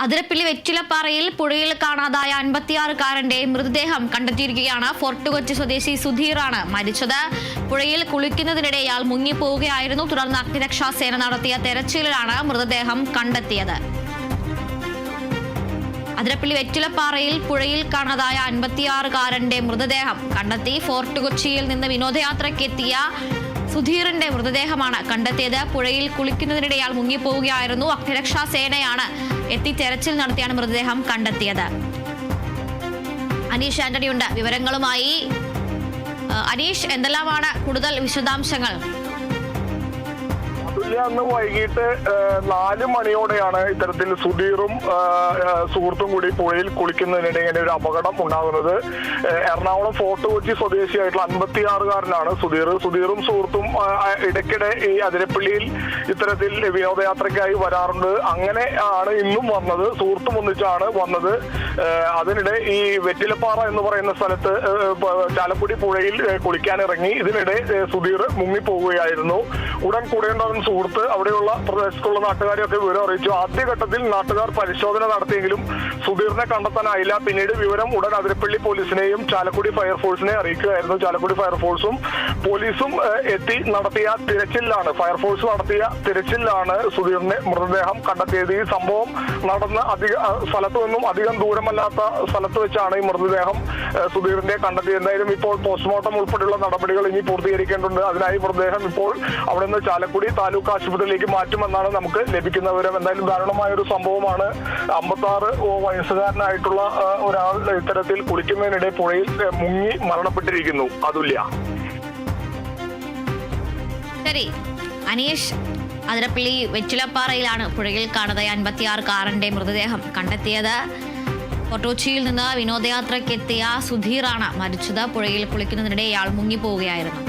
അതിരപ്പള്ളി വെറ്റിലപ്പാറയിൽ പുഴയിൽ കാണാതായ 56-കാരന്റെ മൃതദേഹം കണ്ടെത്തിയിരിക്കുകയാണ്. ഫോർട്ട് കൊച്ചി സ്വദേശി സുധീറാണ് മരിച്ചത്. പുഴയിൽ കുളിക്കുന്നതിനിടെ ഇയാൾ മുങ്ങിപ്പോവുകയായിരുന്നു. തുടർന്ന് അഗ്നിരക്ഷാസേന നടത്തിയ തെരച്ചിലിലാണ് മൃതദേഹം കണ്ടെത്തിയത്. അതിരപ്പള്ളി വെറ്റിലപ്പാറയിൽ പുഴയിൽ കാണാതായ 56-കാരന്റെ മൃതദേഹം കണ്ടെത്തി. ഫോർട്ട് കൊച്ചിയിൽ നിന്ന് വിനോദയാത്രയ്ക്കെത്തിയ സുധീറിന്റെ മൃതദേഹമാണ് കണ്ടെത്തിയത്. പുഴയിൽ കുളിക്കുന്നതിനിടെ ഇയാൾ മുങ്ങിപ്പോവുകയായിരുന്നു. അഗ്നിരക്ഷാ സേനയാണ് എത്തി തെരച്ചിൽ നടത്തിയാണ് മൃതദേഹം കണ്ടെത്തിയത്. അനീഷ് ആന്റണിയുണ്ട് വിവരങ്ങളുമായി. അനീഷ്, എന്തെല്ലാമാണ് കൂടുതൽ വിശദാംശങ്ങൾ? അന്ന് വൈകിട്ട് 4 മണിയോടെയാണ് ഇത്തരത്തിൽ സുധീറും സുഹൃത്തും കൂടി പുഴയിൽ കുളിക്കുന്നതിനിടെ ഇങ്ങനെ ഒരു അപകടം ഉണ്ടാകുന്നത്. എറണാകുളം ഫോർട്ട് കൊച്ചി സ്വദേശിയായിട്ടുള്ള 56-കാരനാണ് സുധീറും സുഹൃത്തും ഇടയ്ക്കിടെ ഈ അതിരപ്പള്ളിയിൽ ഇത്തരത്തിൽ വിനോദയാത്രയ്ക്കായി വരാറുണ്ട്. അങ്ങനെ ആണ് ഇന്നും വന്നത്. സുഹൃത്തും ഒന്നിച്ചാണ് വന്നത്. അതിനിടെ ഈ വെറ്റിലപ്പാറ എന്ന് പറയുന്ന സ്ഥലത്ത് ചാലക്കുടി പുഴയിൽ കുളിക്കാനിറങ്ങി. ഇതിനിടെ സുധീർ മുങ്ങിപ്പോവുകയായിരുന്നു. ഉടൻ കൂടെയുണ്ടാകുന്ന സുഹൃത്ത് അവിടെയുള്ള പ്രദേശത്തുള്ള നാട്ടുകാരെയൊക്കെ വിവരം അറിയിച്ചു. ആദ്യഘട്ടത്തിൽ നാട്ടുകാർ പരിശോധന നടത്തിയെങ്കിലും സുധീറിനെ കണ്ടെത്താനായില്ല. പിന്നീട് വിവരം ഉടൻ അതിരപ്പള്ളി പോലീസിനെയും ചാലക്കുടി ഫയർഫോഴ്സിനെ അറിയിക്കുകയായിരുന്നു. ചാലക്കുടി ഫയർഫോഴ്സും പോലീസും എത്തി നടത്തിയ തിരച്ചിലാണ് സുധീറിന്റെ മൃതദേഹം കണ്ടെത്തിയത്. ഈ സംഭവം നടന്ന സ്ഥലത്തു നിന്നും അധികം ദൂരമല്ലാത്ത സ്ഥലത്ത് വെച്ചാണ് ഈ മൃതദേഹം സുധീറിന്റെ കണ്ടെത്തിയത്. എന്തായാലും ഇപ്പോൾ പോസ്റ്റ്മോർട്ടം ഉൾപ്പെടെയുള്ള നടപടികൾ ഇനി പൂർത്തീകരിക്കേണ്ടതുണ്ട്. അതിനായി മൃതദേഹം ഇപ്പോൾ അവിടെ നിന്ന് ചാലക്കുടി താലൂക്ക് ആശുപത്രിയിലേക്ക് മാറ്റുമെന്നാണ് നമുക്ക് ലഭിക്കുന്ന വിവരം. എന്തായാലും ദാരുണമായ ഒരു സംഭവമാണ്. 56 വയസ്സുകാരനായിട്ടുള്ള ഒരാൾ ഇത്തരത്തിൽ കുളിക്കുന്നതിനിടെ പുഴയിൽ മുങ്ങി മരണപ്പെട്ടിരിക്കുന്നു. അതുല്യ. ശരി അനീഷ്, അതിരപ്പള്ളി വെറ്റിലപ്പാറയിലാണ് പുഴയിൽ കാണാതായ 56-കാരന്റെ മൃതദേഹം കണ്ടെത്തിയത്. ഫോർട്ട് കൊച്ചിയിൽ നിന്ന് വിനോദയാത്രയ്ക്കെത്തിയ സുധീറാണ് മരിച്ചത്. പുഴയിൽ കുളിക്കുന്നതിനിടെ ഇയാൾ മുങ്ങിപ്പോവുകയായിരുന്നു.